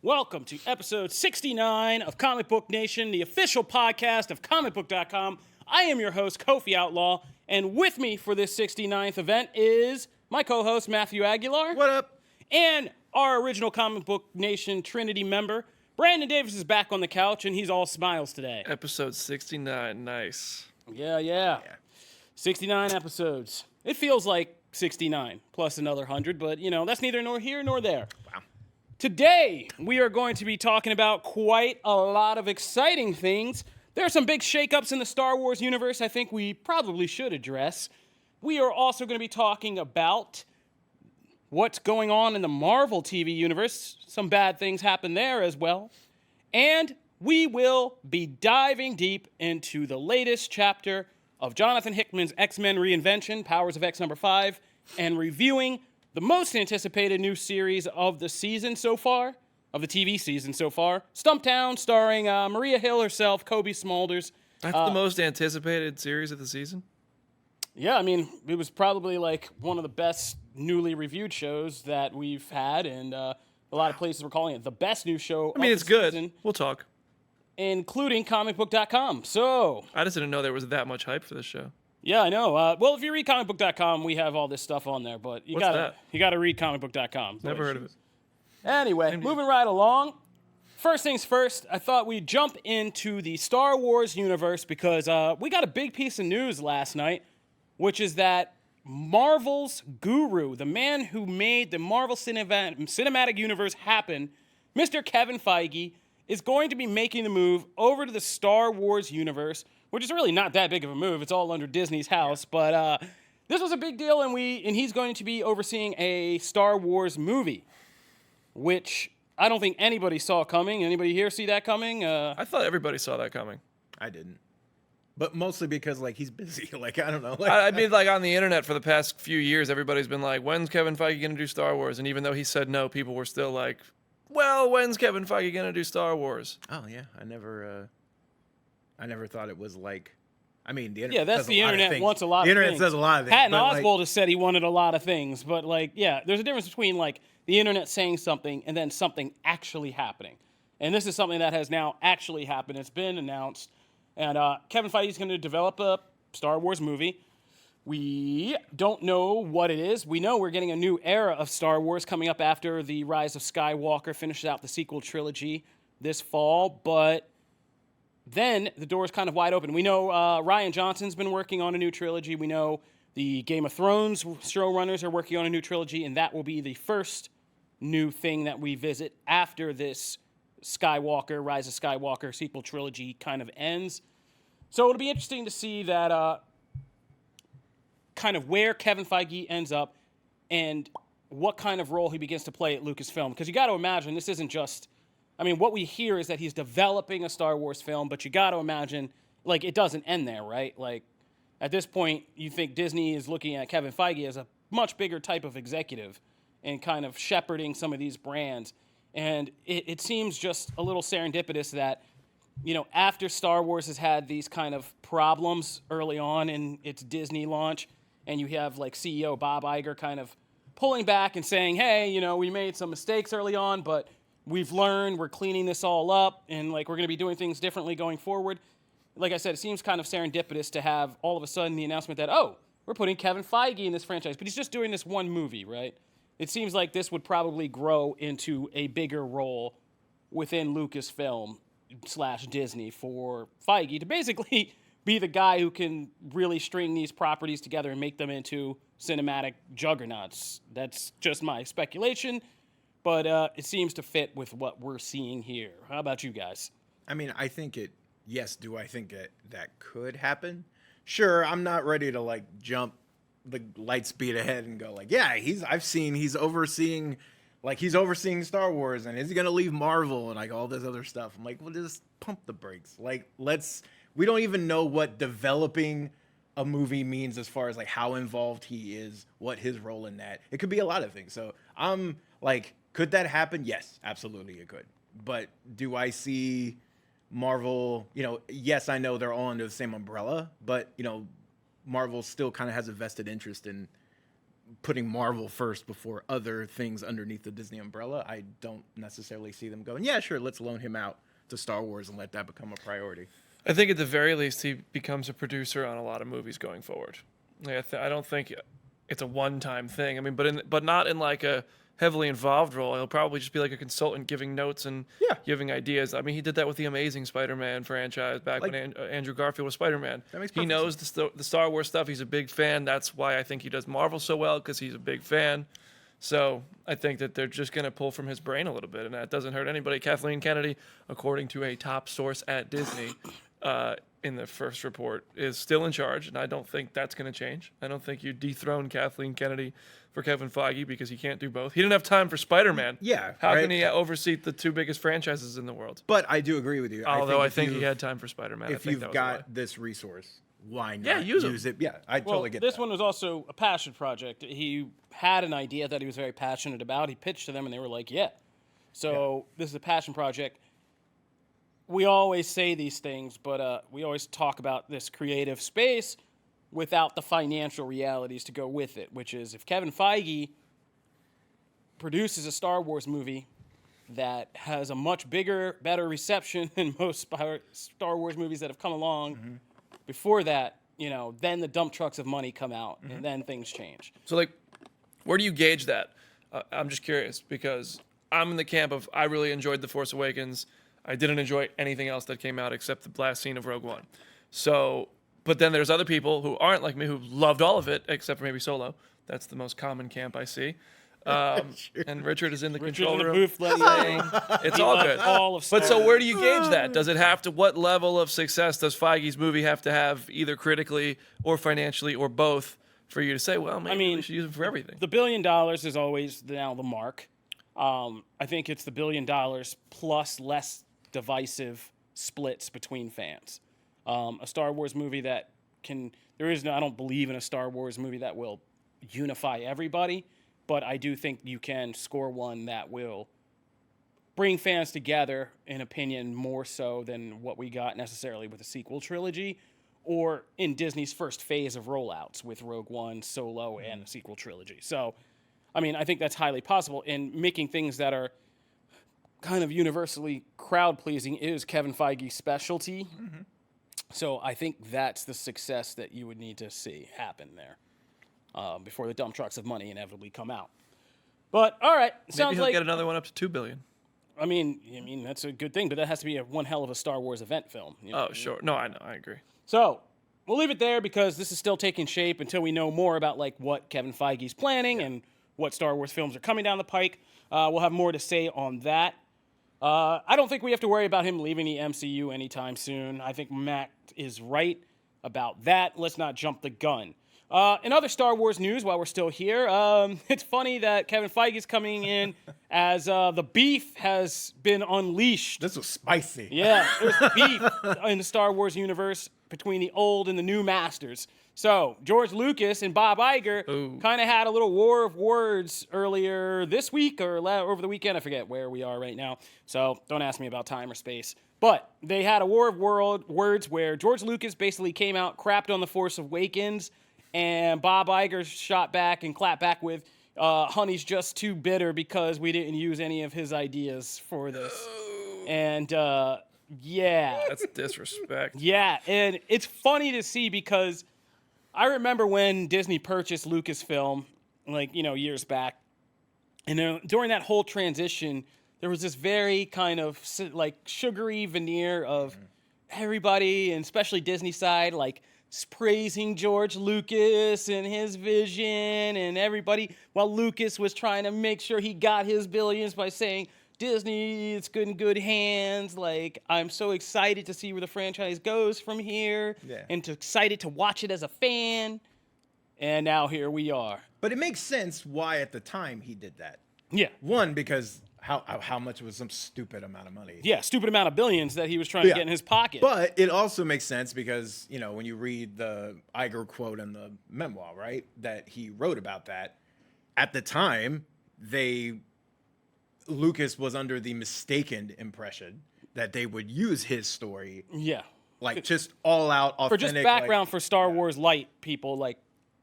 Welcome to episode 69 of Comic Book Nation, the official podcast of Comicbook.com. I am your host, Kofi Outlaw, and with me for this 69th event is my co-host, Matthew Aguilar. What up? And our original Comic Book Nation Trinity member, Brandon Davis, is back on the couch, and he's all smiles today. Episode 69, nice. Yeah. 69 episodes. It feels like 69 plus another 100, but, you know, that's neither nor here nor there. Wow. Today, we are going to be talking about quite a lot of exciting things. There are some big shakeups in the Star Wars universe I think we probably should address. We are also going to be talking about what's going on in the Marvel TV universe. Some bad things happen there as well. And we will be diving deep into the latest chapter of Jonathan Hickman's X-Men Reinvention, Powers of X #5, and reviewing the most anticipated new series of the season so far, of the TV season so far, Stumptown, starring Maria Hill herself, Kobe Smulders. That's the most anticipated series of the season? Yeah, I mean, it was probably like one of the best newly reviewed shows that we've had, and a lot of places were calling it the best new show I mean, of it's the good. season, We'll talk. including Comicbook.com. So, I just didn't know there was that much hype for this show. yeah, I know. Well, if you read Comicbook.com, we have all this stuff on there, but you What's gotta that? you gotta read Comicbook.com. Never heard of it. Anyway, moving right along. First things first, I thought we'd jump into the Star Wars universe because we got a big piece of news last night, which is that Marvel's guru, the man who made the Marvel Cinematic Universe happen, Mr. Kevin Feige, is going to be making the move over to the Star Wars universe, which is really not that big of a move. It's all under Disney's house, but this was a big deal, and he's going to be overseeing a Star Wars movie, which I don't think anybody saw coming. Anybody here see that coming? I thought everybody saw that coming. I didn't. But mostly because, like, he's busy. Like, I don't know. Like, I mean, like, on the internet for the past few years, everybody's been like, when's Kevin Feige going to do Star Wars? And even though he said no, people were still like, well, when's Kevin Feige going to do Star Wars? oh, yeah. I never thought it was like, I mean, the internet Yeah, that's says the a lot of internet things. wants a lot of The things. internet says a lot of things. Patton but, like, Oswalt has said he wanted a lot of things, but, like, yeah, there's a difference between, like, the internet saying something and then something actually happening. And this is something that has now actually happened. It's been announced. And Kevin Feige is going to develop a Star Wars movie. We don't know what it is. We know we're getting a new era of Star Wars coming up after The Rise of Skywalker finishes out the sequel trilogy this fall. But then the door is kind of wide open. We know Rian Johnson's been working on a new trilogy. We know the Game of Thrones showrunners are working on a new trilogy, and that will be the first new thing that we visit after this Skywalker, Rise of Skywalker sequel trilogy kind of ends. So it'll be interesting to see that kind of where Kevin Feige ends up and what kind of role he begins to play at Lucasfilm. Because you got to imagine this isn't just, I mean, what we hear is that he's developing a Star Wars film, but you got to imagine, like, it doesn't end there, right? Like, at this point, you think Disney is looking at Kevin Feige as a much bigger type of executive and kind of shepherding some of these brands. And it seems just a little serendipitous that, you know, after Star Wars has had these kind of problems early on in its Disney launch, and you have, like, CEO Bob Iger kind of pulling back and saying, hey, you know, we made some mistakes early on, but we've learned, we're cleaning this all up, and, like, we're going to be doing things differently going forward. Like I said, it seems kind of serendipitous to have all of a sudden the announcement that, oh, we're putting Kevin Feige in this franchise, but he's just doing this one movie, right? It seems like this would probably grow into a bigger role within Lucasfilm/Disney for Feige to basically be the guy who can really string these properties together and make them into cinematic juggernauts. That's just my speculation, but it seems to fit with what we're seeing here. How about you guys? I mean, I think it, yes, do I think that could happen? Sure, I'm not ready to, like, jump the light speed ahead and go like, yeah, he's overseeing Star Wars, and is he gonna leave Marvel and like all this other stuff? I'm like, well, just pump the brakes. Like, we don't even know what developing a movie means as far as like how involved he is, what his role in that. It could be a lot of things. So I'm like, could that happen? Yes, absolutely it could. But do I see Marvel, yes, I know they're all under the same umbrella, but Marvel still kind of has a vested interest in putting Marvel first before other things underneath the Disney umbrella. I don't necessarily see them going, yeah, sure, let's loan him out to Star Wars and let that become a priority. I think at the very least he becomes a producer on a lot of movies going forward. Like, I don't think it's a one-time thing. I mean, but not in like a heavily involved role. He'll probably just be like a consultant giving notes and giving ideas. I mean, he did that with the Amazing Spider-Man franchise back when Andrew Garfield was Spider-Man. He knows the Star Wars stuff. He's a big fan. That's why I think he does Marvel so well, because he's a big fan. So I think that they're just going to pull from his brain a little bit, and that doesn't hurt anybody. Kathleen Kennedy, according to a top source at Disney, in the first report, is still in charge, and I don't think that's going to change. I don't think you dethrone Kathleen Kennedy for Kevin Feige, because he can't do both. He didn't have time for Spider-Man. Yeah. How can he oversee the two biggest franchises in the world? But I do agree with you. Although I think he had time for Spider-Man. If you've got this resource, why not use it? Yeah, I totally get that. This one was also a passion project. He had an idea that he was very passionate about. He pitched to them, and they were like, yeah. So this is a passion project. We always say these things, but we always talk about this creative space without the financial realities to go with it, which is if Kevin Feige produces a Star Wars movie that has a much bigger, better reception than most Star Wars movies that have come along before that, then the dump trucks of money come out, and then things change. So, like, where do you gauge that? I'm just curious, because I'm in the camp of I really enjoyed The Force Awakens. I didn't enjoy anything else that came out except the last scene of Rogue One. So, but then there's other people who aren't like me who loved all of it, except for maybe Solo. That's the most common camp I see. And Richard is in the control room. Booth, saying it's all good. But so where do you gauge that? Does it have to, what level of success does Feige's movie have to have, either critically or financially or both, for you to say, well, maybe we should use it for everything? The $1 billion is always now the mark. I think it's the $1 billion plus less divisive splits between fans. A Star Wars movie that I don't believe in a Star Wars movie that will unify everybody, but I do think you can score one that will bring fans together, in opinion, more so than what we got necessarily with the sequel trilogy or in Disney's first phase of rollouts with Rogue One, Solo, and the sequel trilogy. So, I think that's highly possible. And making things that are kind of universally crowd-pleasing is Kevin Feige's specialty. So I think that's the success that you would need to see happen there before the dump trucks of money inevitably come out. But, all right. Maybe he'll get another one up to $2 billion. I mean, that's a good thing, but that has to be one hell of a Star Wars event film. Sure. No, I know. I agree. So we'll leave it there because this is still taking shape until we know more about what Kevin Feige's planning and what Star Wars films are coming down the pike. We'll have more to say on that. I don't think we have to worry about him leaving the MCU anytime soon. I think Matt is right about that. Let's not jump the gun. In other Star Wars news, while we're still here, it's funny that Kevin Feige is coming in as the beef has been unleashed. This was spicy. Yeah, there's beef in the Star Wars universe between the old and the new masters. So George Lucas and Bob Iger kind of had a little war of words earlier this week or over the weekend. I forget where we are right now. So don't ask me about time or space. But they had a war of words where George Lucas basically came out, crapped on The Force Awakens, and Bob Iger shot back and clapped back with, honey's just too bitter because we didn't use any of his ideas for this. And, yeah. That's disrespect. Yeah, and it's funny to see because I remember when Disney purchased Lucasfilm, years back, and during that whole transition, there was this very kind of sugary veneer of everybody, and especially Disney side, praising George Lucas and his vision and everybody, while Lucas was trying to make sure he got his billions by saying, Disney, it's good in good hands. I'm so excited to see where the franchise goes from here and excited to watch it as a fan. And now here we are. But it makes sense why at the time he did that. Yeah. One, because how much was some stupid amount of money. Yeah, stupid amount of billions that he was trying to get in his pocket. But it also makes sense because, when you read the Iger quote in the memoir, right, that he wrote about that, at the time, Lucas was under the mistaken impression that they would use his story. Yeah. Like, just all out, authentic. For just background for Star Wars light people, like,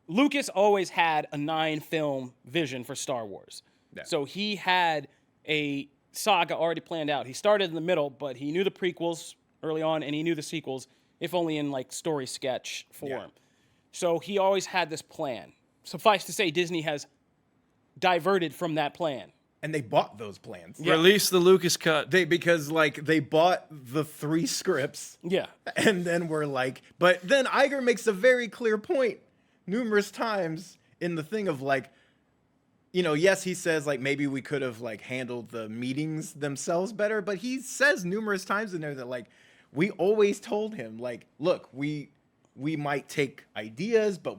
Lucas always had a 9-film vision for Star Wars. Yeah. So he had a saga already planned out. He started in the middle, but he knew the prequels early on, and he knew the sequels, if only in, like, story sketch form. Yeah. So he always had this plan. Suffice to say, Disney has diverted from that plan. And they bought those plans. Yeah. Release the Lucas cut. Because they bought the 3 scripts. Yeah. And then we're like, but then Iger makes a very clear point numerous times in the thing of like, yes, he says like maybe we could have like handled the meetings themselves better, but he says numerous times in there that like we always told him like, look, we might take ideas, but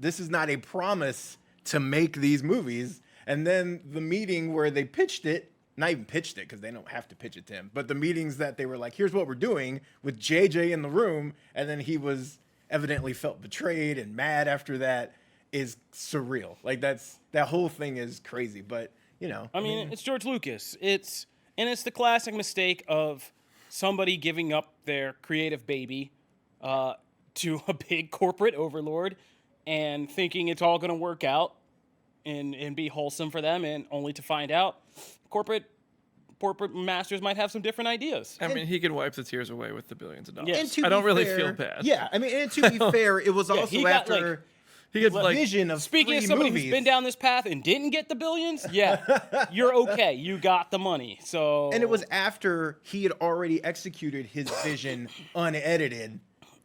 this is not a promise to make these movies. And then the meeting where they pitched it, not even pitched it because they don't have to pitch it to him, but the meetings that they were like, here's what we're doing with JJ in the room. And then he was evidently felt betrayed and mad after that is surreal. Like that whole thing is crazy, but I mean, it's George Lucas. It's the classic mistake of somebody giving up their creative baby to a big corporate overlord and thinking it's all going to work out and be wholesome for them, and only to find out corporate masters might have some different ideas. I mean, he could wipe the tears away with the billions of dollars. Yes. I don't really feel bad. Yeah, I mean, and to be fair, it was also he got, after He gets like vision of Speaking of 3 somebody movies. who's been down this path and didn't get the billions, yeah, you're okay. You got the money. So, And it was after he had already executed his vision unedited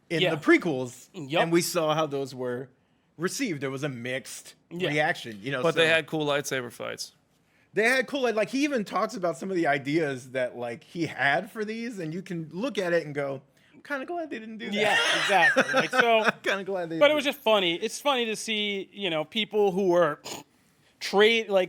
in Yeah. the prequels, Yup. and we saw how those were received. There was a mixed reaction, but so they had cool lightsaber fights. They had cool, like he even talks about some of the ideas that like he had for these, and you can look at it and go, I'm kind of glad they didn't do that. yeah, exactly. Like, so, Kind of glad they. but it didn't was just funny. It's funny to see, people who were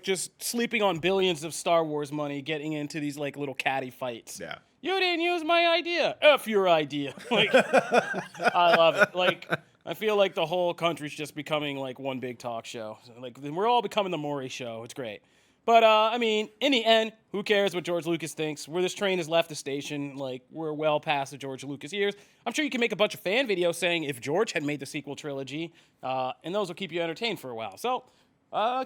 just sleeping on billions of Star Wars money getting into these like little catty fights. Yeah. You didn't use my idea. F your idea. Like, I love it. Like, I feel like the whole country's just becoming like one big talk show. Like, we're all becoming the Maury show. It's great. But, I mean, in the end, who cares what George Lucas thinks? Where this train has left the station, like, we're well past the George Lucas years. I'm sure you can make a bunch of fan videos saying if George had made the sequel trilogy, and those will keep you entertained for a while. So,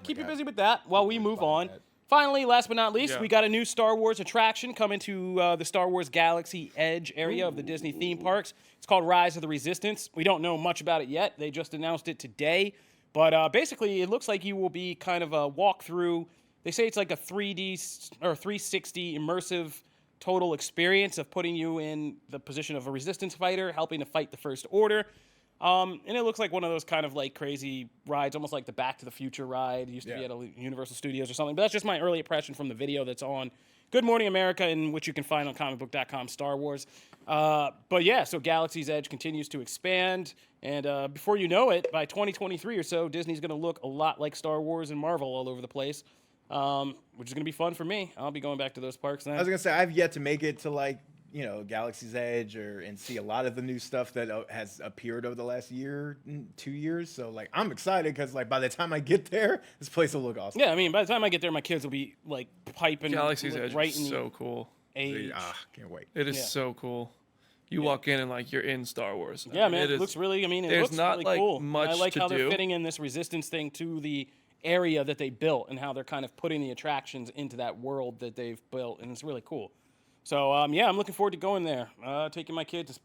keep you busy with that while we move on. Finally, last but not least, we got a new Star Wars attraction coming to the Star Wars Galaxy Edge area of the Disney theme parks. It's called Rise of the Resistance. We don't know much about it yet. They just announced it today. But basically, it looks like you will be kind of a walkthrough. They say it's like a 3D or 360 immersive total experience of putting you in the position of a resistance fighter, helping to fight the First Order. And it looks like one of those kind of like crazy rides, almost like the Back to the Future ride. It used to be at a Universal Studios or something. But that's just my early impression from the video that's on Good Morning America, and which you can find on Comicbook.com Star Wars. But yeah, so Galaxy's Edge continues to expand. And before you know it, by 2023 or so, Disney's going to look a lot like Star Wars and Marvel all over the place. Which is going to be fun for me. I'll be going back to those parks then. I was gonna say I've yet to make it to like Galaxy's Edge and see a lot of the new stuff that has appeared over the last 2 years. So like I'm excited because like by the time I get there, this place will look awesome. Yeah, I mean by the time I get there, my kids will be like piping. Galaxy's Edge right is in so cool. Age. Can't wait. It is so cool. You walk in and like you're in Star Wars. Yeah, man, it looks really. I mean, it there's looks not really like cool. much I like to how they're do. fitting in this resistance thing to the area that they built and how they're kind of putting the attractions into that world that they've built, and it's really cool. So yeah, I'm looking forward to going there, taking my kids,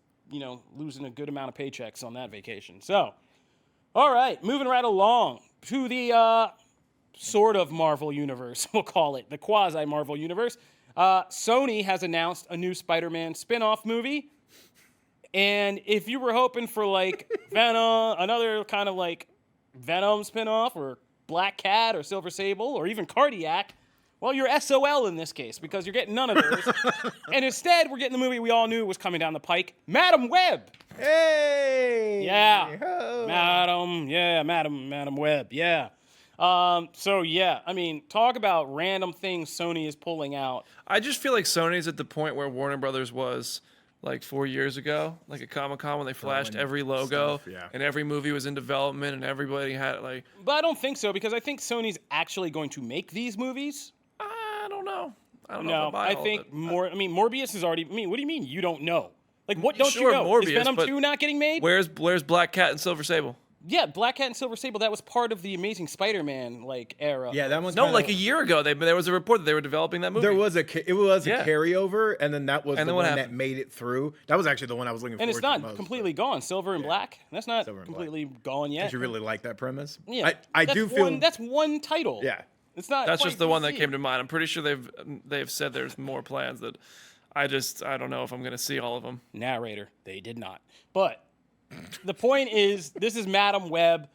losing a good amount of paychecks on that vacation. So, all right, moving right along to the sort of Marvel universe, we'll call it the quasi Marvel universe. Sony has announced a new Spider-Man spin-off movie, and if you were hoping for like Venom, another kind of like Venom spin-off, or Black Cat, or Silver Sable, or even Cardiac, well, you're SOL in this case, because you're getting none of those. And instead, we're getting the movie we all knew was coming down the pike, Madam Web. Hey. Yeah. Ho. Madam Web. Yeah. So yeah, I mean, talk about random things Sony is pulling out. I just feel like Sony's at the point where Warner Brothers was like 4 years ago, like at Comic-Con when they flashed Throwing every logo stuff, yeah. and every movie was in development and everybody had like, But I don't think so because I think Sony's actually going to make these movies. I don't know. I don't know. No, if I buy I all think of it. Morbius is already. I mean, what do you mean you don't know? Like, what don't Sure, you know? Morbius, is Venom but 2 not getting made? Where's Black Cat and Silver Sable? Yeah, Black Cat and Silver Sable. That was part of the Amazing Spider-Man era. Yeah, that one's No, kinda, like a year ago, there was a report that they were developing that movie. There was a Yeah. carryover, and then that was And the then what one that happened? made it through. That was actually the one I was looking And forward it's to not the most. completely gone. Silver and Black. That's not Silver and completely gone yet. Did you really like that premise? Yeah, I that's do feel. that's one title. Yeah. it's not. That's quite just the one that DC. came to mind. I'm pretty sure they've said there's more plans that I don't know if I'm gonna see all of them. Narrator. They did not. But the point is, this is Madam Web.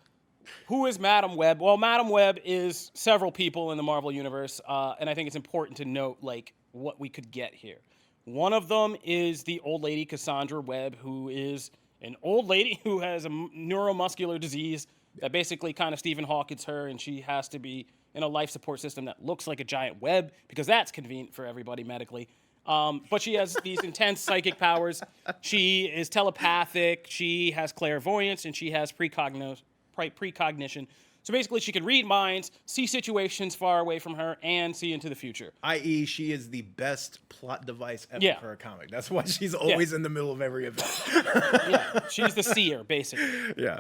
Who is Madam Web? Well, Madam Web is several people in the Marvel universe, and I think it's important to note like what we could get here. One of them is the old lady Cassandra Webb, who is an old lady who has a neuromuscular disease that basically kind of Stephen Hawkins her, and she has to be in a life support system that looks like a giant web because that's convenient for everybody medically. But she has these intense psychic powers. She is telepathic. She has clairvoyance, and she has precognition. So basically, she can read minds, see situations far away from her, and see into the future. I.e., she is the best plot device ever Yeah. for a comic. That's why she's always in the middle of every event. Yeah, she's the seer, basically. Yeah.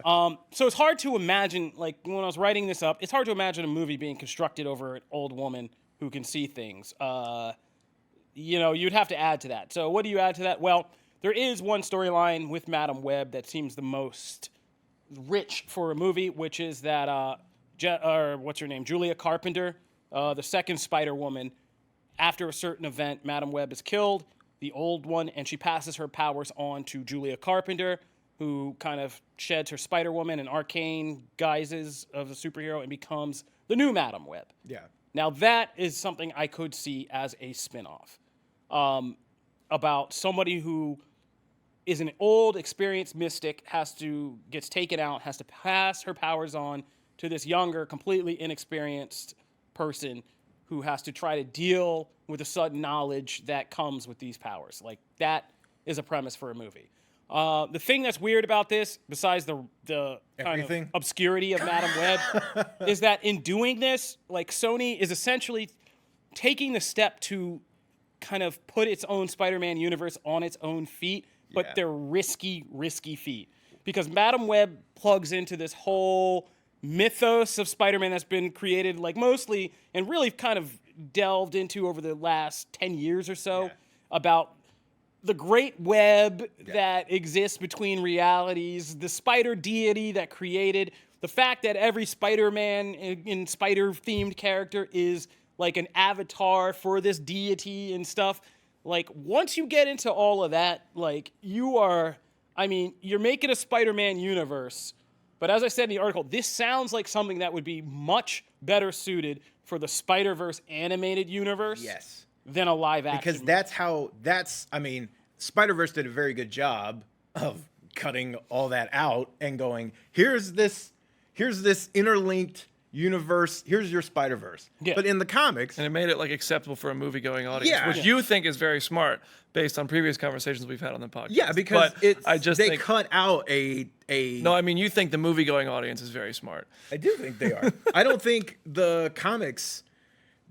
So it's hard to imagine, like when I was writing this up, it's hard to imagine a movie being constructed over an old woman who can see things. You'd have to add to that. So what do you add to that? Well, there is one storyline with Madam Web that seems the most rich for a movie, which is that what's her name, Julia Carpenter, the second Spider-Woman. After a certain event, Madam Web is killed, the old one, and she passes her powers on to Julia Carpenter, who kind of sheds her Spider-Woman and arcane guises of a superhero and becomes the new Madam Web. Yeah. Now that is something I could see as a spin-off about somebody who is an old, experienced mystic, gets taken out, has to pass her powers on to this younger, completely inexperienced person who has to try to deal with the sudden knowledge that comes with these powers. Like, that is a premise for a movie. The thing that's weird about this, besides the kind Everything? of obscurity of Madam Web, is that in doing this, like, Sony is essentially taking the step to kind of put its own Spider-Man universe on its own feet, but Yeah. they're risky feet. Because Madam Web plugs into this whole mythos of Spider-Man that's been created, like, mostly and really kind of delved into over the last 10 years or so, Yeah. about the great web that exists between realities, the spider deity that created, the fact that every Spider-Man in spider-themed character is like an avatar for this deity and stuff. Like, once you get into all of that, like, you're making a Spider-Man universe. But as I said in the article, this sounds like something that would be much better suited for the Spider-Verse animated universe. Yes. Than a live action. Because Spider-Verse did a very good job of cutting all that out and going, here's this interlinked universe, here's your Spider-Verse. Yeah. But in the comics, And it made it like acceptable for a movie-going audience, Yeah. which you think is very smart based on previous conversations we've had on the podcast. yeah, because But they cut out a No, I mean you think the movie-going audience is very smart. I do think they are. I don't think the comics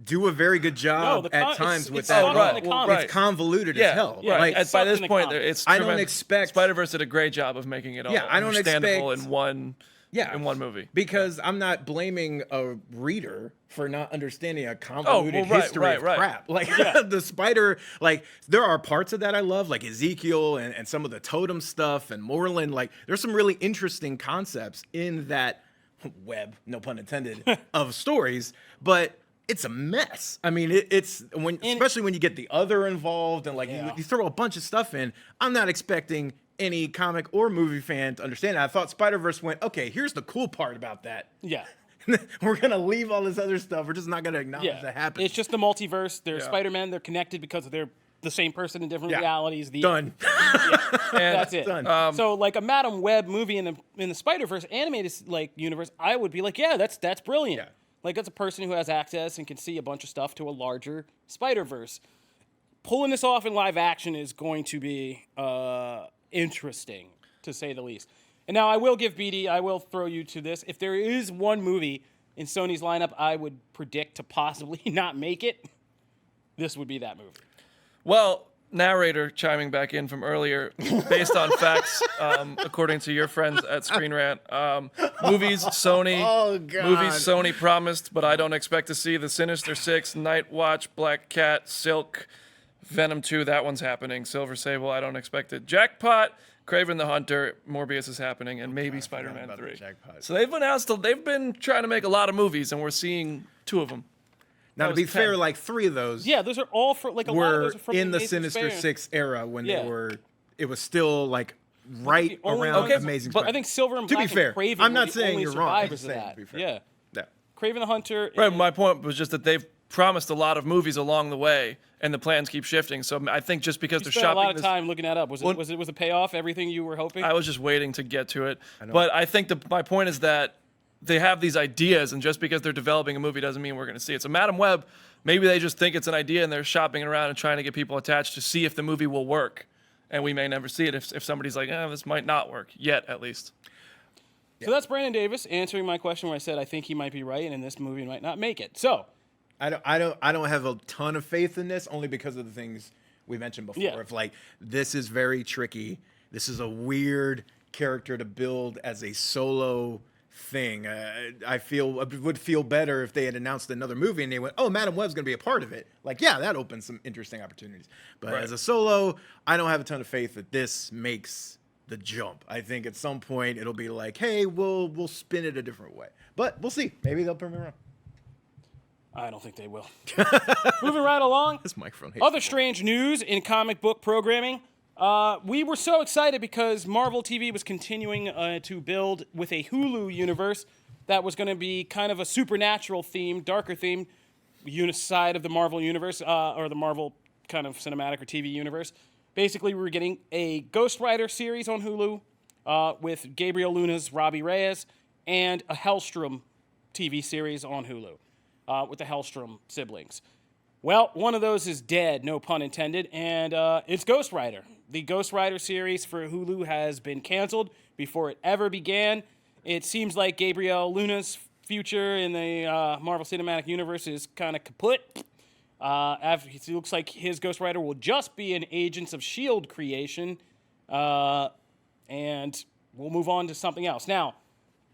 do a very good job at times with that. stuck at all. in the comics. It's convoluted Yeah, as hell. yeah. Like, It's by stuck this in the point, comics. it's I don't tremendous. expect- Spider-Verse did a great job of making it all Yeah, I don't understandable expect- in one yeah, in one movie. Because I'm not blaming a reader for not understanding a convoluted right, history right, of right. crap. Like the spider, like there are parts of that I love, like Ezekiel and some of the totem stuff and Moreland. Like there's some really interesting concepts in that web, no pun intended, of stories, but it's a mess. I mean, especially when you get the other involved and like you throw a bunch of stuff in. I'm not expecting any comic or movie fan to understand it. I thought Spider-Verse went, okay, here's the cool part about that. Yeah. We're going to leave all this other stuff. We're just not going to acknowledge Yeah. that happened. It's just the multiverse. They're Yeah. Spider-Man. They're connected because of their the same person in different Yeah. realities. Done. That's it. Done. So like a Madam Web movie in the Spider-Verse animated like universe, I would be like, yeah, that's brilliant. Yeah. Like that's a person who has access and can see a bunch of stuff to a larger Spider-Verse. Pulling this off in live action is going to be interesting, to say the least. And now I will give BD, I will throw you to this. If there is one movie in Sony's lineup I would predict to possibly not make it, this would be that movie. Well, narrator chiming back in from earlier, based on facts, according to your friends at Screen Rant, movies Sony, Oh, God. movies Sony promised, but I don't expect to see: The Sinister Six, Night Watch, Black Cat, Silk, Venom 2. That one's happening. Silver Sable, I don't expect it. Jackpot, Kraven the Hunter, Morbius is happening, and maybe Spider-Man about the 3. Jackpot. So they've been trying to make a lot of movies, and we're seeing 2 of them. Now, to was be 10. fair, like 3 of those Yeah, those are all for like a lot of were those are from in the Amazing Sinister Spider-Man. Six era when Yeah. they were. It was still like right The only around ones- Amazing But Spider-Man. I think Silver and To be Black fair, and Kraven I'm were not the saying only you're wrong. I'm survivors just of saying, that. to be fair. Yeah. Yeah. Kraven the Hunter. Right, and- my point was just that they've promised a lot of movies along the way, and the plans keep shifting. So I think just because You they're spent a shopping lot of this, time looking that up. Was it a payoff? Everything you were hoping? I was just waiting to get to it. But I think my point is that they have these ideas, and just because they're developing a movie doesn't mean we're going to see it. So Madam Web, maybe they just think it's an idea and they're shopping it around and trying to get people attached to see if the movie will work. And we may never see it if somebody's like, this might not work yet, at least. So that's Brandon Davis answering my question where I said I think he might be right and this movie might not make it. So I don't have a ton of faith in this, only because of the things we mentioned before. Yeah. If like this is very tricky, this is a weird character to build as a solo thing. I would feel better if they had announced another movie and they went, "Oh, Madam Web's going to be a part of it." Like, yeah, that opens some interesting opportunities. But Right. as a solo, I don't have a ton of faith that this makes the jump. I think at some point it'll be like, "Hey, we'll spin it a different way." But we'll see. Maybe they'll prove me wrong. I don't think they will. Moving right along. This microphone hates Other me. strange news in comic book programming. We were so excited because Marvel TV was continuing to build with a Hulu universe that was going to be kind of a supernatural theme, darker theme, side of the Marvel universe, or the Marvel kind of cinematic or TV universe. Basically, we were getting a Ghost Rider series on Hulu with Gabriel Luna's Robbie Reyes and a Hellstrom TV series on Hulu with the Hellstrom siblings. Well, one of those is dead, no pun intended, and it's Ghost Rider. The Ghost Rider series for Hulu has been canceled before it ever began. It seems like Gabriel Luna's future in the Marvel Cinematic Universe is kind of kaput. It looks like his Ghost Rider will just be an Agents of S.H.I.E.L.D. creation, and we'll move on to something else. Now,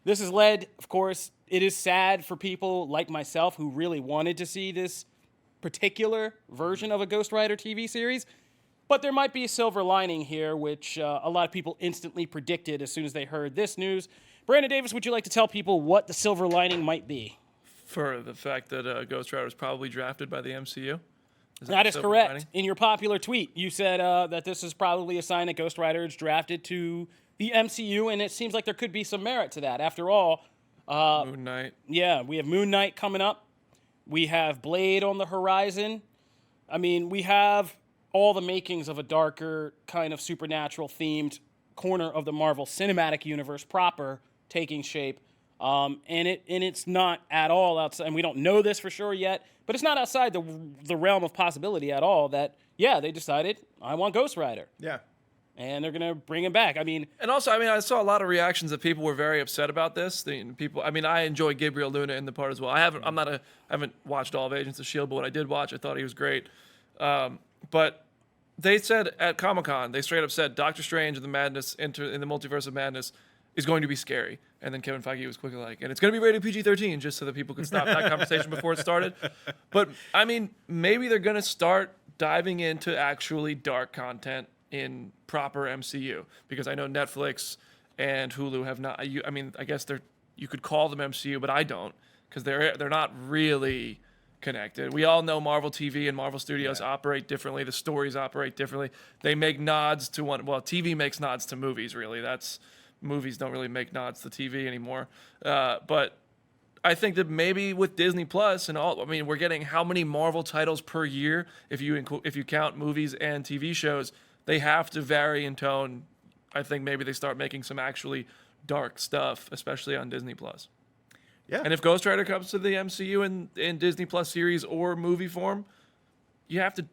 this has led, of course, it is sad for people like myself who really wanted to see this particular version of a Ghost Rider TV series. But there might be a silver lining here, which a lot of people instantly predicted as soon as they heard this news. Brandon Davis, would you like to tell people what the silver lining might be? For the fact that Ghost Rider was probably drafted by the MCU? That is silver correct. lining? In your popular tweet, you said that this is probably a sign that Ghost Rider is drafted to the MCU, and it seems like there could be some merit to that. After all, Moon Knight. yeah, we have Moon Knight coming up. We have Blade on the horizon. I mean, we have all the makings of a darker, kind of supernatural themed corner of the Marvel Cinematic Universe proper taking shape. And it's not at all outside, and we don't know this for sure yet, but it's not outside the realm of possibility at all that, yeah, they decided, I want Ghost Rider. Yeah. And they're going to bring him back. I mean, And also, I saw a lot of reactions that people were very upset about this. I enjoy Gabriel Luna in the part as well. I haven't watched all of Agents of S.H.I.E.L.D., but what I did watch, I thought he was great. But they said at Comic-Con, they straight up said Doctor Strange and the Madness in the Multiverse of Madness is going to be scary. And then Kevin Feige was quickly like, and it's going to be rated PG-13, just so that people could stop that conversation before it started. But, maybe they're going to start diving into actually dark content in proper MCU, because I know Netflix and Hulu have not. I guess you could call them MCU, but I don't, because they're not really connected. We all know Marvel TV and Marvel Studios operate differently. The stories operate differently. They make nods to one. Well, TV makes nods to movies. Really, movies don't really make nods to TV anymore. But I think that maybe with Disney Plus and all, I mean, we're getting how many Marvel titles per year if you count movies and TV shows. They have to vary in tone. I think maybe they start making some actually dark stuff, especially on Disney Plus. Yeah. And if Ghost Rider comes to the MCU in Disney Plus series or movie form, you have to.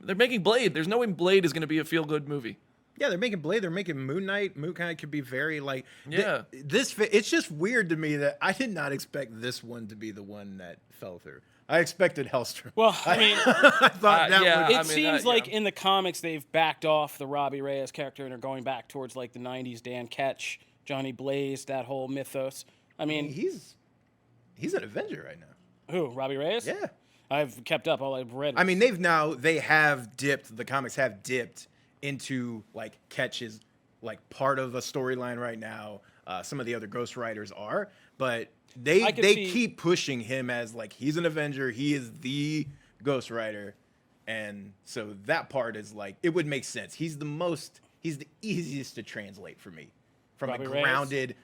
They're making Blade. There's no way Blade is going to be a feel-good movie. Yeah, they're making Blade. They're making Moon Knight. Moon Knight could be very like. Yeah. It's just weird to me that I did not expect this one to be the one that fell through. I expected Hellstrom. Well, I mean, I thought that yeah. would. it I mean, seems like yeah. in the comics they've backed off the Robbie Reyes character and are going back towards like the '90s Dan Ketch, Johnny Blaze, that whole mythos. I mean, He's an Avenger right now. who? Robbie Reyes? Yeah. I've kept up. All I've read. I mean, they have dipped. The comics have dipped into like Ketch's like part of a storyline right now. Some of the other Ghost Riders are, but they keep pushing him as like he's an Avenger. He is the Ghost Rider, and so that part is like it would make sense. He's the easiest to translate for me from Robbie a Reyes? grounded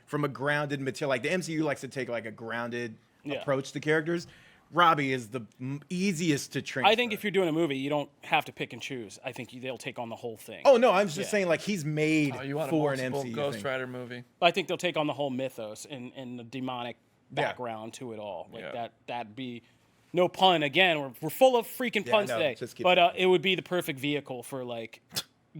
material. Like the MCU likes to take like a grounded Yeah. approach to characters. Robbie is the easiest to transfer. I think if you're doing a movie, you don't have to pick and choose. I think they'll take on the whole thing. Oh no, I'm just saying like he's made You want for a an multiple MCU Ghost thing. Rider movie. I think they'll take on the whole mythos and the demonic Yeah. background to it all. Like Yeah. that'd be no pun. Again, we're full of freaking Yeah, puns no, today. just keep But going. it would be the perfect vehicle for like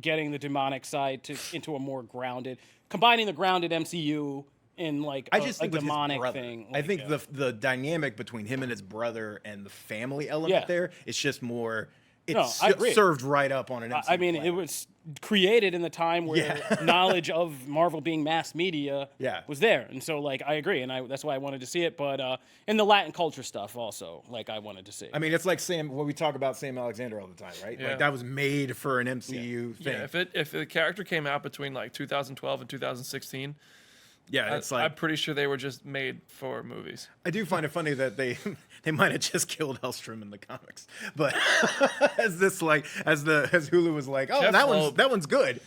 getting the demonic side into a more grounded, combining the grounded MCU in like I just a think with his demonic brother. thing. I Like, think yeah. the dynamic between him and his brother and the family element Yeah. there, it's just more. No, It's I agree. served right up on an MCU. I mean, it platter. was created in the time where Yeah. knowledge of Marvel being mass media Yeah. was there, and so like I agree, and that's why I wanted to see it. But and the Latin culture stuff also, like I wanted to see. I mean, it's like what we talk about Sam Alexander all the time, right? Yeah. Like that was made for an MCU thing. Yeah, if the character came out between like 2012 and 2016, It's like I'm pretty sure they were just made for movies. I do find it funny that they might have just killed Hellstrom in the comics, but as Hulu was like, oh, Jeff that Loeb. one's good,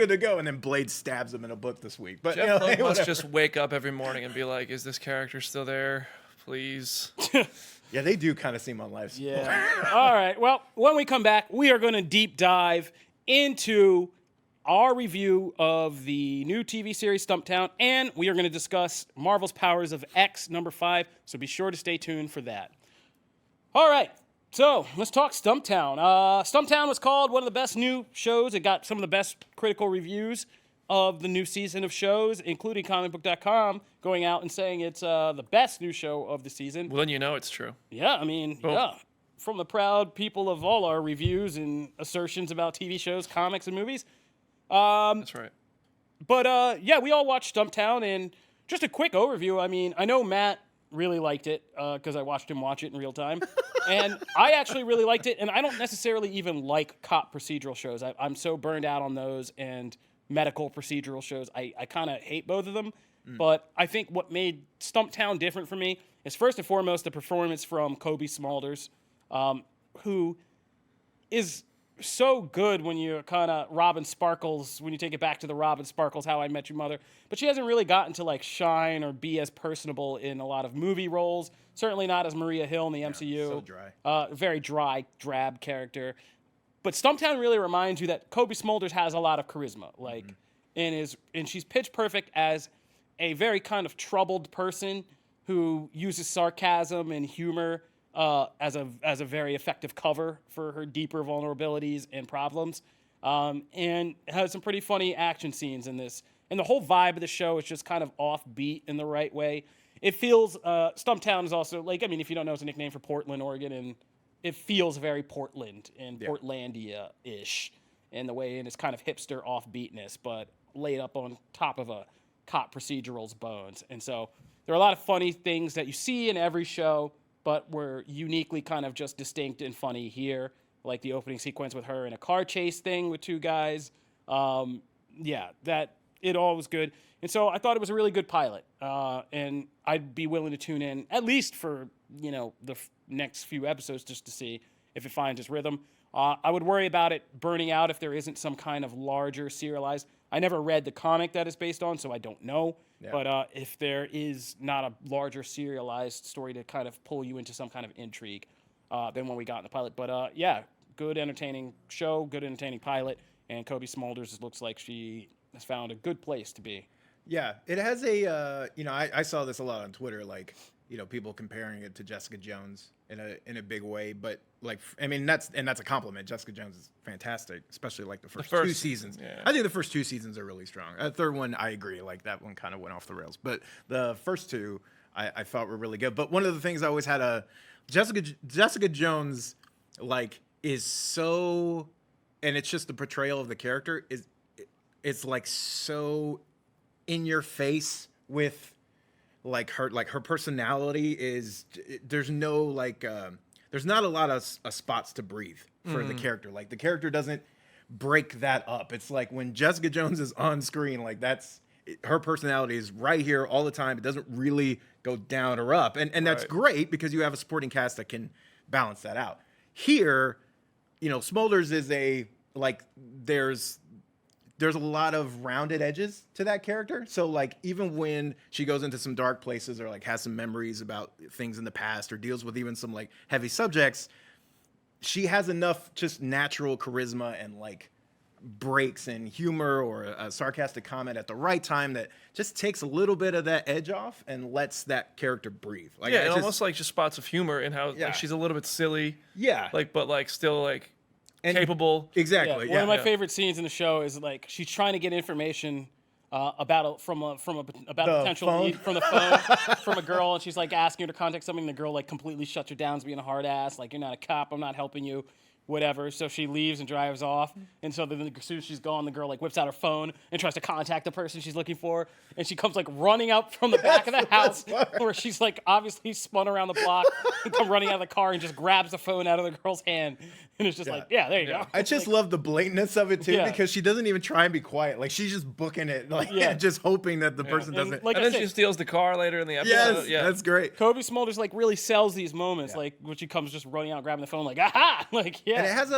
to go, and then Blade stabs him in a book this week. But Jeff you know, Loeb must whatever. just wake up every morning and be like, "Is this character still there? Please." Yeah, they do kind of seem on life support. Yeah. All right. Well, when we come back, we are going to deep dive into our review of the new TV series Stumptown, and we are going to discuss Marvel's Powers of X #5. So be sure to stay tuned for that. All right. So let's talk Stumptown. Stumptown was called one of the best new shows. It got some of the best critical reviews of the new season of shows, including Comicbook.com going out and saying it's the best new show of the season. Well, then you know it's true. Yeah, I mean, yeah. From the proud people of all our reviews and assertions about TV shows, comics, and movies. That's right. But yeah, we all watched Stumptown, and just a quick overview. I mean, I know Matt really liked it because I watched him watch it in real time, and I actually really liked it. And I don't necessarily even like cop procedural shows. I'm so burned out on those and medical procedural shows. I kind of hate both of them. But I think what made Stumptown different for me is first and foremost the performance from Kobe Smulders, who is so good when you kind of Robin Sparkles, when you take it back to the Robin Sparkles How I Met Your Mother. But she hasn't really gotten to like shine or be as personable in a lot of movie roles. Certainly not as Maria Hill in the MCU. so dry. Very dry, drab character. But Stumptown really reminds you that Kobe Smulders has a lot of charisma. Like, and she's pitch perfect as a very kind of troubled person who uses sarcasm and humor as a very effective cover for her deeper vulnerabilities and problems, and has some pretty funny action scenes in this. And the whole vibe of the show is just kind of offbeat in the right way. It feels Stumptown is also like, I mean, if you don't know, it's a nickname for Portland, Oregon, and it feels very Portland and Portlandia-ish in the way, and it's kind of hipster offbeatness, but laid up on top of a cop procedural's bones. And so there are a lot of funny things that you see in every show, but were uniquely kind of just distinct and funny here, like the opening sequence with her in a car chase thing with two guys. That it all was good. And so I thought it was a really good pilot, and I'd be willing to tune in at least for the next few episodes just to see if it finds its rhythm. I would worry about it burning out if there isn't some kind of larger serialized. I never read the comic that is based on, so I don't know. Yeah. But if there is not a larger serialized story to kind of pull you into some kind of intrigue than what we got in the pilot. But yeah, good entertaining show, good entertaining pilot, and Kobe Smulders looks like she has found a good place to be. Yeah, it has a I saw this a lot on Twitter, like, people comparing it to Jessica Jones in a big way, but like, I mean, that's a compliment. Jessica Jones is fantastic, especially like the first 2 seasons. Yeah. I think the first 2 seasons are really strong. The third one, I agree, like that one kind of went off the rails, but the first 2 I thought were really good. But one of the things I always had Jessica Jones, like, is so, and it's just the portrayal of the character it's like so in your face with her personality is, there's no there's not a lot of spots to breathe for the character. Like, the character doesn't break that up. It's like when Jessica Jones is on screen, like, her personality is right here all the time. It doesn't really go down or up, and that's great because you have a supporting cast that can balance that out. Here, Smulders is there's a lot of rounded edges to that character. So, like, even when she goes into some dark places or, like, has some memories about things in the past or deals with even some, like, heavy subjects, she has enough just natural charisma and, like, breaks and humor or a sarcastic comment at the right time that just takes a little bit of that edge off and lets that character breathe. Like, Yeah, and almost like just spots of humor in how like, she's a little bit silly. Yeah. Like, but, like, still, like, capable. Exactly. One of my favorite scenes in the show is, like, she's trying to get information about a potential phone? lead from the phone from a girl, and she's, like, asking her to contact something. And the girl, like, completely shuts her down as being a hard ass. Like, you're not a cop. I'm not helping you. Whatever. So she leaves and drives off. And so then as soon as she's gone, the girl, like, whips out her phone and tries to contact the person she's looking for. And she comes, like, running out from the back of the house where she's, like, obviously spun around the block and come running out of the car and just grabs the phone out of the girl's hand. And it's just like, there you go. I just love the blatantness of it too, because she doesn't even try and be quiet. Like, she's just booking it, like, just hoping that the person doesn't. Like And I then said, she steals the car later in the episode. Yes, that's great. Kobe Smulders, like, really sells these moments, like, when she comes just running out, grabbing the phone, like, aha, like, And it has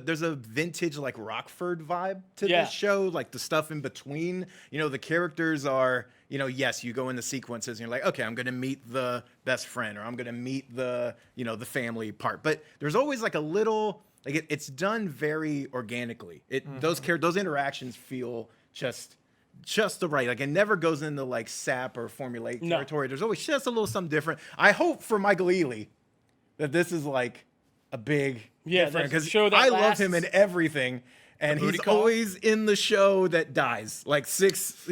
there's a vintage, like, Rockford vibe to this show, like the stuff in between. The characters are, yes, you go in the sequences and you're like, okay, I'm gonna meet the best friend, or I'm gonna meet the the family part. But there's always, like, a little, like, it's done very organically. Those interactions feel just the right. Like, it never goes into, like, sap or formulaic territory. There's always just a little something different. I hope for Michael Ealy that this is, like, a big difference, because I love him in everything, and he's always in the show that dies, like, 6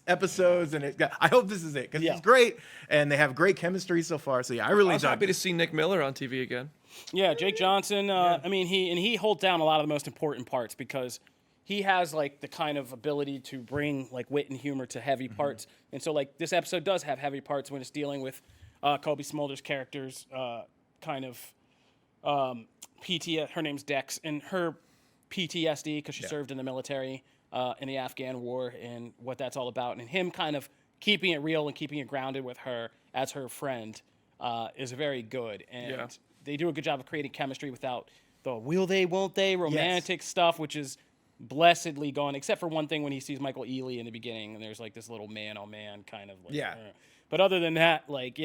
episodes, and I hope this is it, because he's great, and they have great chemistry so far. So I really enjoyed. Happy to see Nick Miller on TV again. Yeah, Jake Johnson. I mean, he holds down a lot of the most important parts because he has, like, the kind of ability to bring, like, wit and humor to heavy parts, and so, like, this episode does have heavy parts when it's dealing with Kobe Smulders' character's kind of. Her name's Dex, and her PTSD because she served in the military in the Afghan war, and what that's all about, and him kind of keeping it real and keeping it grounded with her as her friend is very good, and they do a good job of creating chemistry without the will they, won't they romantic stuff, which is blessedly gone, except for one thing when he sees Michael Ealy in the beginning, and there's, like, this little man-on-man kind of, like, but other than that, like,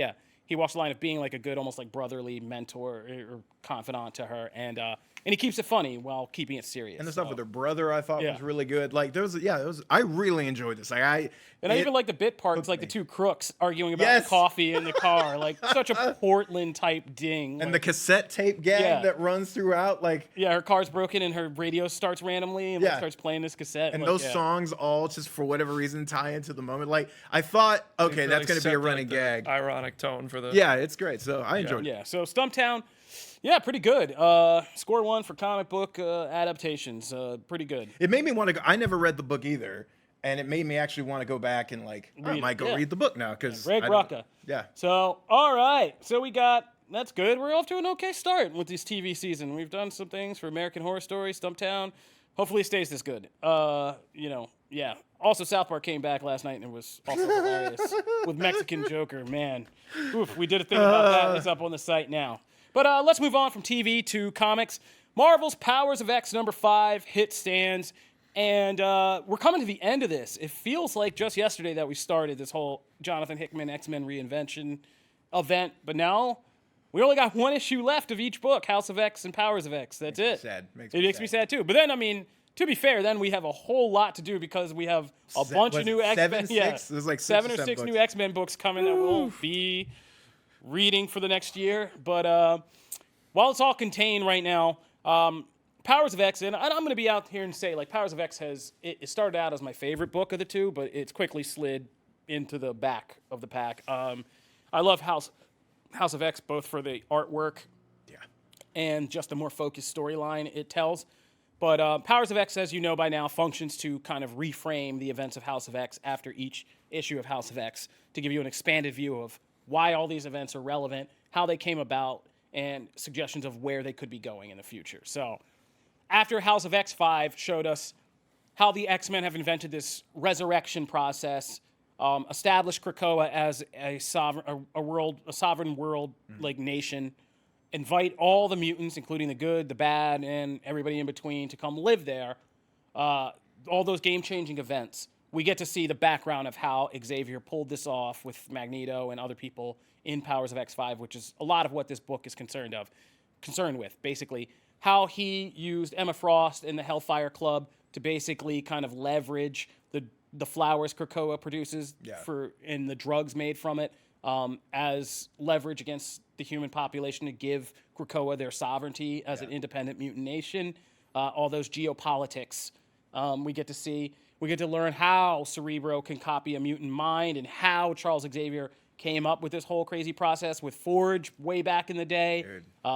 he walks the line of being, like, a good, almost like brotherly mentor or confidant to her, and he keeps it funny while keeping it serious. And the stuff with her brother, I thought was really good. Like, I really enjoyed this. Like, I even like the bit parts, like the two crooks arguing about coffee in the car, like such a Portland type ding. And the cassette tape gag that runs throughout, like, her car's broken and her radio starts randomly and starts playing this cassette. And those songs all just for whatever reason tie into the moment. Like, I thought, okay, that's going to be a running gag. Ironic tone for the. Yeah, it's great. So I enjoyed it. Yeah. So Stumptown. Yeah, pretty good. Score 1 for comic book adaptations. Pretty good. It made me want to go. I never read the book either, and it made me actually want to go back and, like, I might go read the book now, because Greg Rucka. Yeah. So, all right. So that's good. We're off to an okay start with this TV season. We've done some things for American Horror Story, Stumptown. Hopefully it stays this good. Also, South Park came back last night, and it was also hilarious with Mexican Joker. Man, oof, we did a thing about that. It's up on the site now. But let's move on from TV to comics. Marvel's Powers of X #5 hit stands. And we're coming to the end of this. It feels like just yesterday that we started this whole Jonathan Hickman X-Men reinvention event, but now we only got one issue left of each book, House of X and Powers of X. That's it. Sad. It makes me sad too. But then, I mean, to be fair, then we have a whole lot to do because we have a bunch of new X-Men. There's like 7 or 6 new X-Men books coming that we'll be reading for the next year. But while it's all contained right now, Powers of X, and I'm going to be out here and say, like, Powers of X it started out as my favorite book of the two, but it's quickly slid into the back of the pack. I love House of X both for the artwork and just the more focused storyline it tells. But Powers of X, as you know by now, functions to kind of reframe the events of House of X after each issue of House of X to give you an expanded view of why all these events are relevant, how they came about, and suggestions of where they could be going in the future. So after House of X 5 showed us how the X-Men have invented this resurrection process, established Krakoa as a sovereign world like nation, invite all the mutants, including the good, the bad, and everybody in between, to come live there. All those game-changing events. We get to see the background of how Xavier pulled this off with Magneto and other people in Powers of X5, which is a lot of what this book is concerned with. Basically, how he used Emma Frost and the Hellfire Club to basically kind of leverage the flowers Krakoa produces and the drugs made from it as leverage against the human population to give Krakoa their sovereignty as an independent mutant nation. All those geopolitics we get to see. We get to learn how Cerebro can copy a mutant mind and how Charles Xavier came up with this whole crazy process with Forge way back in the day.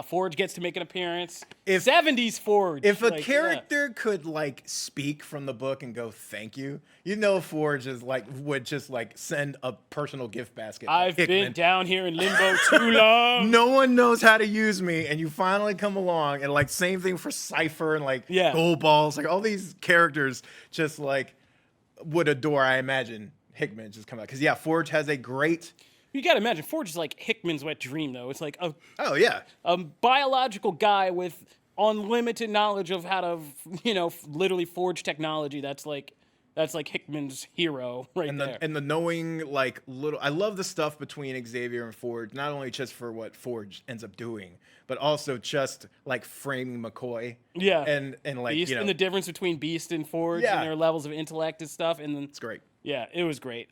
Forge gets to make an appearance. 70s Forge. If a character could like speak from the book and go thank you, you know Forge is would just send a personal gift basket. I've been down here in limbo too long. No one knows how to use me, and you finally come along, and same thing for Cypher and Gold Balls, all these characters just would adore. I imagine Hickman just come out because Forge has a great. You got to imagine, Forge is like Hickman's wet dream, though. It's like a biological guy with unlimited knowledge of how to, literally forge technology. That's like Hickman's hero there. And the knowing, little. I love the stuff between Xavier and Forge, not only just for what Forge ends up doing, but also just framing McCoy. Yeah. And Beast, and the difference between Beast and Forge and their levels of intellect and stuff. And then it's great. Yeah, it was great.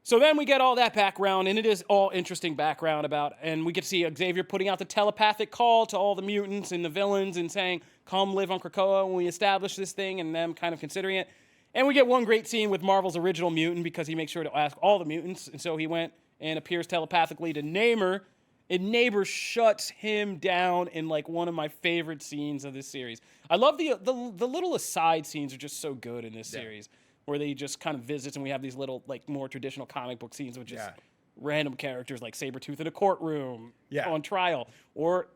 So then we get all that background, and it is all interesting background and we get to see Xavier putting out the telepathic call to all the mutants and the villains and saying, come live on Krakoa when we establish this thing, and them kind of considering it. And we get one great scene with Marvel's original mutant because he makes sure to ask all the mutants, and so he went and appears telepathically to Namor, and Namor shuts him down in one of my favorite scenes of this series. I love the little aside scenes are just so good in this series. Where they just kind of visit, and we have these little, more traditional comic book scenes with just random characters like Sabretooth in a courtroom on trial, or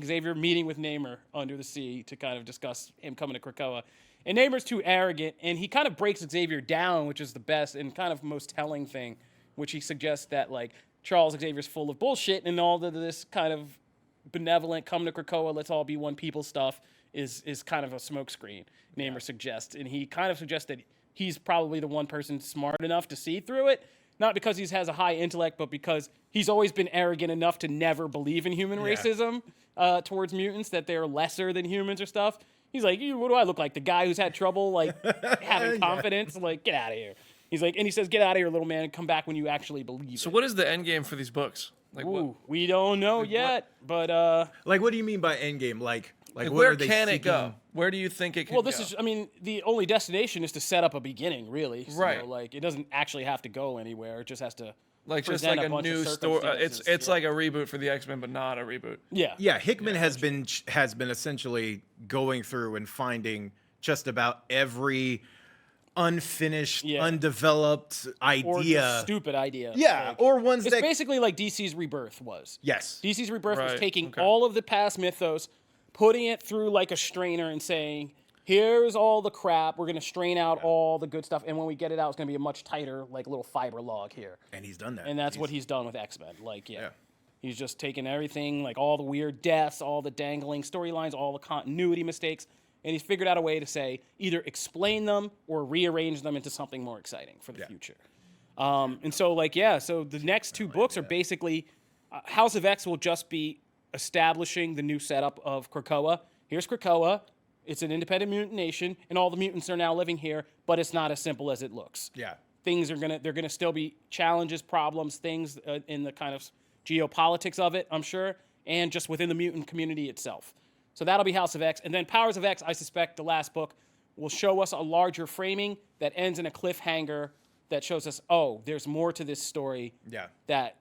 Xavier meeting with Namor under the sea to kind of discuss him coming to Krakoa. And Namor's too arrogant, and he kind of breaks Xavier down, which is the best and kind of most telling thing, which he suggests that, Charles Xavier's full of bullshit, and all of this kind of benevolent, come to Krakoa, let's all be one people stuff is kind of a smokescreen, Namor suggests. And he kind of suggests that he's probably the one person smart enough to see through it, not because he has a high intellect, but because he's always been arrogant enough to never believe in human racism towards mutants, that they're lesser than humans or stuff. He's like, what do I look like? The guy who's had trouble having confidence? Get out of here. He's like, and he says, get out of here, little man, and come back when you actually believe. So what is the end game for these books? We don't know yet, but what do you mean by end game? Where can it go? Where do you think it can go? Well, the only destination is to set up a beginning, really. So, right. It doesn't actually have to go anywhere. It just has to just a new story. It's like a reboot for the X-Men, but not a reboot. Yeah. Yeah, Hickman has been essentially going through and finding just about every unfinished, undeveloped idea. Or stupid idea. Yeah, or ones it's basically like DC's Rebirth was. Yes. DC's Rebirth was taking all of the past mythos, putting it through a strainer and saying, here's all the crap. We're going to strain out all the good stuff. And when we get it out, it's going to be a much tighter, little fiber log here. And he's done that. And that's what he's done with X-Men. He's just taken everything, all the weird deaths, all the dangling storylines, all the continuity mistakes, and he's figured out a way to say either explain them or rearrange them into something more exciting for the future. And so, so the next two books are basically House of X will just be establishing the new setup of Krakoa. Here's Krakoa. It's an independent mutant nation, and all the mutants are now living here, but it's not as simple as it looks. Yeah. They're gonna still be challenges, problems, things in the kind of geopolitics of it, I'm sure, and just within the mutant community itself. So that'll be House of X. And then Powers of X, I suspect the last book will show us a larger framing that ends in a cliffhanger that shows us, oh, there's more to this story that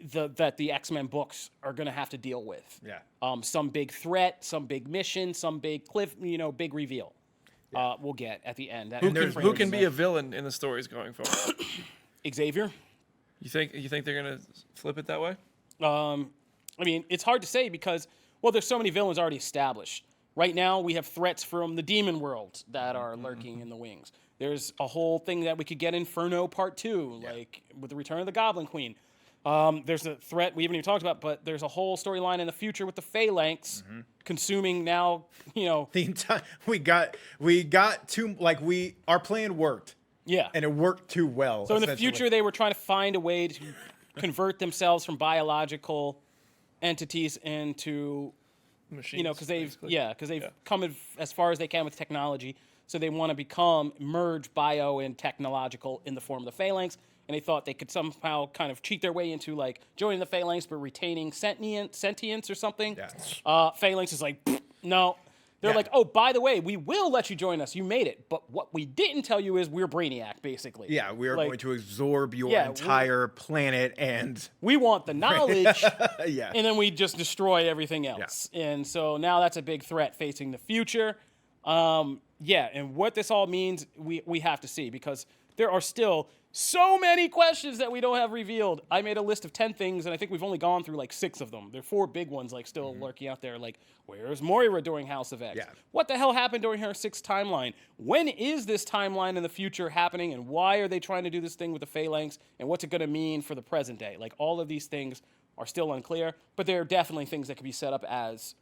the X-Men books are going to have to deal with. Yeah. Some big threat, some big mission, some big big reveal we'll get at the end. Who can be a villain in the stories going forward? Xavier. You think they're going to flip it that way? I mean, it's hard to say because, well, there's so many villains already established. Right now, we have threats from the demon world that are lurking in the wings. There's a whole thing that we could get Inferno Part 2, like with the Return of the Goblin Queen. There's a threat we haven't even talked about, but there's a whole storyline in the future with the Phalanx consuming now, The entire we got too our plan worked. Yeah. And it worked too well. So in the future, they were trying to find a way to convert themselves from biological entities into Machines, because they've come as far as they can with technology. So they want to merge bio and technological in the form of the Phalanx. And they thought they could somehow kind of cheat their way into joining the Phalanx but retaining sentience or something. Yeah. Phalanx is like, no. They're like, oh, by the way, we will let you join us. You made it. But what we didn't tell you is we're Brainiac, basically. Yeah, we are going to absorb your entire planet and... We want the knowledge, yeah. and then we just destroy everything else. Yeah. And so now that's a big threat facing the future. And what this all means, we have to see, because there are still so many questions that we don't have revealed. I made a list of 10 things, and I think we've only gone through 6 of them. There are 4 big ones still lurking out there. Where's Moira during House of X? Yeah. What the hell happened during her 6th timeline? When is this timeline in the future happening, and why are they trying to do this thing with the Phalanx, and what's it going to mean for the present day? All of these things are still unclear, but there are definitely things that can be set up as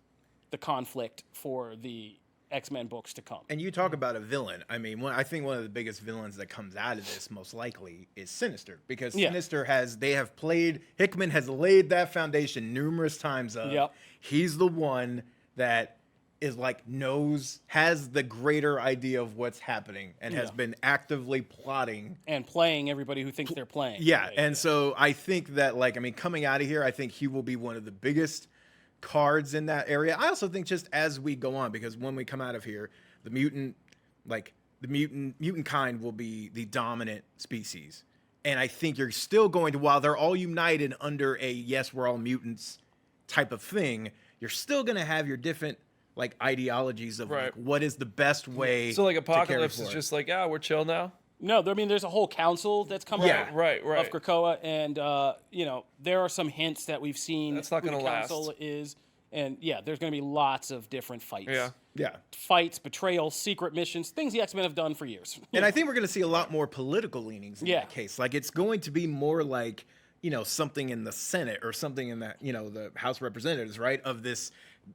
the conflict for the X-Men books to come. And you talk about a villain. I mean, I think one of the biggest villains that comes out of this most likely is Sinister, because Sinister Hickman has laid that foundation numerous times of he's the one that is has the greater idea of what's happening and has been actively plotting and playing everybody who thinks they're playing. Yeah. And so I think that coming out of here, I think he will be one of the biggest cards in that area. I also think just as we go on, because when we come out of here, the mutant kind will be the dominant species. And I think you're still going to, while they're all united under a yes, we're all mutants type of thing, you're still going to have your different ideologies of what is the best way. So Apocalypse is just we're chill now. No, I mean, there's a whole council that's coming out right. of Krakoa, and there are some hints that we've seen. That's not going to last. Council is, and there's going to be lots of different fights. Yeah. Fights, betrayal, secret missions, things the X-Men have done for years. And I think we're going to see a lot more political leanings in that case. It's going to be more something in the Senate or something in that, the House of Representatives, right? Of this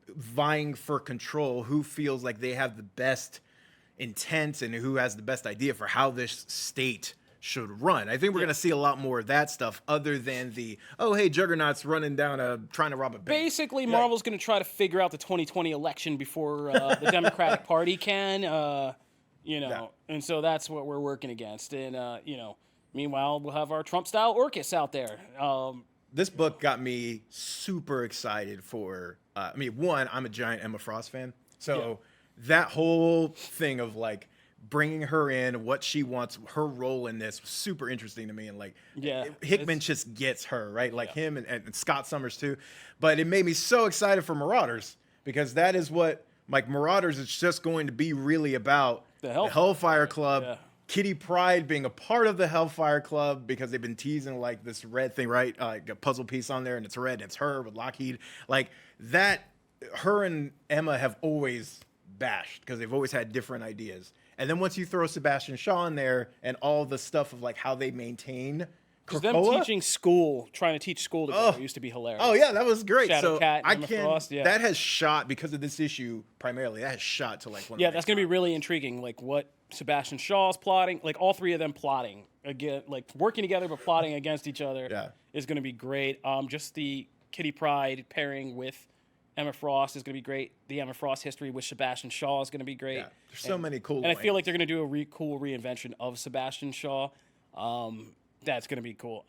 vying for control, who feels like they have the best intent and who has the best idea for how this state should run. I think we're going to see a lot more of that stuff other than the, oh, hey, Juggernaut's running down trying to rob a bank. Basically, Marvel's going to try to figure out the 2020 election before the Democratic Party can, and so that's what we're working against. And, meanwhile, we'll have our Trump-style Orcus out there. This book got me super excited for, one, I'm a giant Emma Frost fan, so that whole thing of bringing her in, what she wants, her role in this was super interesting to me. And Hickman just gets her, right? Him and Scott Summers too. But it made me so excited for Marauders, because that is what Marauders is just going to be really about. The Hellfire Club. Yeah. Kitty Pryde being a part of the Hellfire Club, because they've been teasing this red thing, right? A puzzle piece on there and it's red and it's her with Lockheed. That, her and Emma have always bashed because they've always had different ideas. And then once you throw Sebastian Shaw in there and all the stuff of how they maintain Because them Krakoa? trying to teach school together used to be hilarious. Oh yeah, that was great. Shadow So Cat and I Emma can. Frost, yeah. That has shot because of this issue primarily. That has shot to like one. Yeah, of the that's going to be really intriguing. Like what Sebastian Shaw's plotting, like all three of them plotting again, like working together but plotting against each other. Yeah. Is going to be great. Just the Kitty Pryde pairing with Emma Frost is going to be great. The Emma Frost history with Sebastian Shaw is going to be great. Yeah, there's so many cool. And I feel like they're going to do a cool reinvention of Sebastian Shaw. That's going to be cool.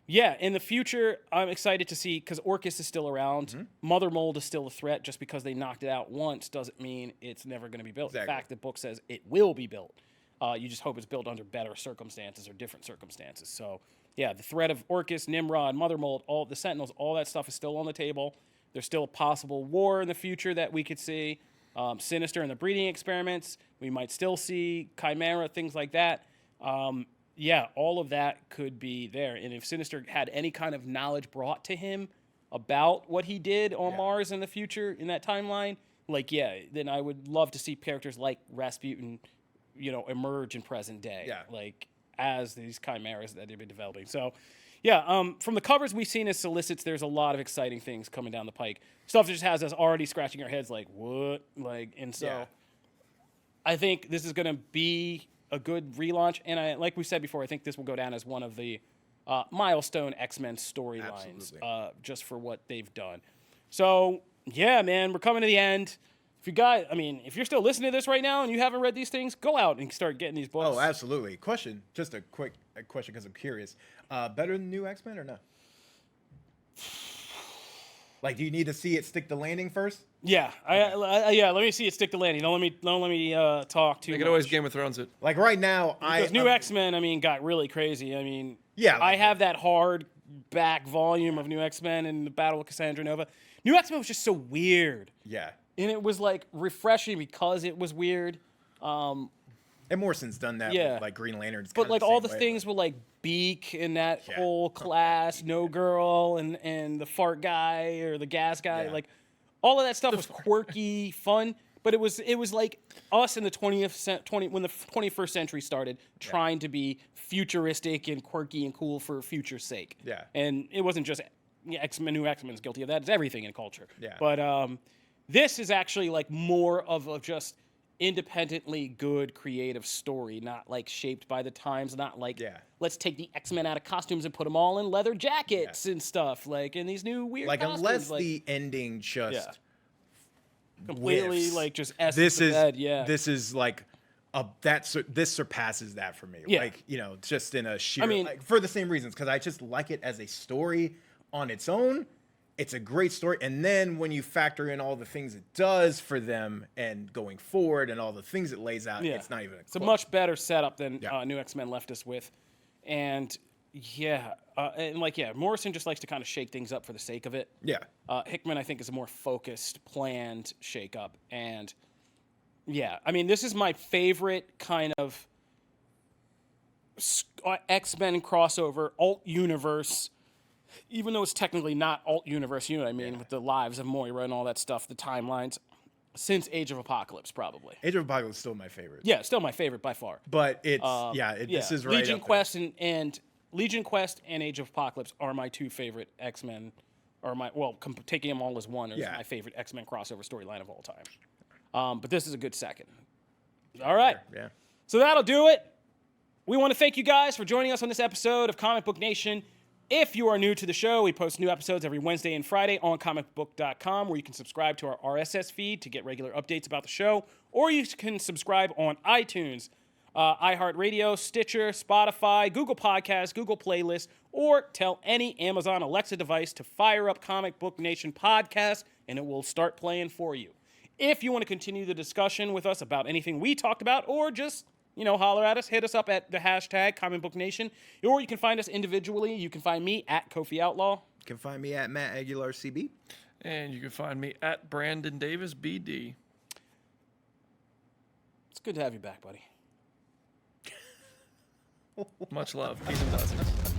Yeah, in the future, I'm excited to see, because Orcus is still around. Mm-hmm. Mother Mold is still a threat. Just because they knocked it out once doesn't mean it's never going to be built. Exactly. In fact, the book says it will be built. You just hope it's built under better circumstances or different circumstances. So, yeah, the threat of Orcus, Nimrod, Mother Mold, all the Sentinels, all that stuff is still on the table. There's still a possible war in the future that we could see. Sinister and the breeding experiments. We might still see Chimera, things like that. Yeah, all of that could be there. And if Sinister had any kind of knowledge brought to him about what he did on Mars in the future, in that timeline, like, yeah, then I would love to see characters like Rasputin, emerge in present day. Yeah. Like, as these chimeras that they've been developing. So, yeah, from the covers we've seen as solicits, there's a lot of exciting things coming down the pike. Stuff that just has us already scratching our heads like, what? Like, and so I think this is going to be a good relaunch. And like we said before, I think this will go down as one of the milestone X-Men storylines just for what they've done. So, yeah, man, we're coming to the end. If you're still listening to this right now and you haven't read these things, go out and start getting these books. Oh, absolutely. Question, just a quick question because I'm curious. Better than New X-Men or no? Like, do you need to see it stick the landing first? Yeah, let me see it stick the landing. Don't let me talk too much. They could always Game of Thrones it. Like right now, because New X-Men, got really crazy. Yeah, I have that hard back volume of New X-Men and the Battle of Cassandra Nova. New X-Men was just so weird. Yeah. And it was like refreshing because it was weird. And Morrison's done that with like Green Lanterns. But like all the things with like Beak and that whole class, No Girl and the fart guy or the gas guy, like all of that stuff was quirky, fun. But it was like us in the when the 21st century started trying to be futuristic and quirky and cool for future's sake. Yeah. And it wasn't just X-Men. New X-Men is guilty of that. It's everything in culture. Yeah. But this is actually like more of a just independently good creative story, not like shaped by the times, not like let's take the X-Men out of costumes and put them all in leather jackets and stuff, like in these new weird costumes. Unless the ending just completely whiffs. like just this is like this surpasses that for me. Like, just in a sheer for the same reasons, because I just like it as a story on its own. It's a great story. And then when you factor in all the things it does for them and going forward and all the things it lays out, it's not even It's a much better setup than New X-Men left us with. And Morrison just likes to kind of shake things up for the sake of it. Yeah. Hickman, I think, is a more focused, planned shake-up. And this is my favorite kind of X-Men crossover, alt-universe, even though it's technically not alt-universe, you know what I mean, with the lives of Moira and all that stuff, the timelines, since Age of Apocalypse, probably. Age of Apocalypse is still my favorite. Yeah, still my favorite by far. But it's, this is right Legion up Quest and Legion Quest and Age of Apocalypse are my two favorite X-Men, taking them all as one is my favorite X-Men crossover storyline of all time. But this is a good second. All right. Yeah. So that'll do it. We want to thank you guys for joining us on this episode of Comic Book Nation. If you are new to the show, we post new episodes every Wednesday and Friday on Comicbook.com, where you can subscribe to our RSS feed to get regular updates about the show, or you can subscribe on iTunes, iHeartRadio, Stitcher, Spotify, Google Podcasts, Google Playlists, or tell any Amazon Alexa device to fire up Comic Book Nation podcast, and it will start playing for you. If you want to continue the discussion with us about anything we talked about, or just holler at us, hit us up at the hashtag Comic Book Nation, or you can find us individually. You can find me at Kofi Outlaw. You can find me at Matt Aguilar CB. And you can find me at Brandon Davis BD. It's good to have you back, buddy. Much love. Peace and blessings.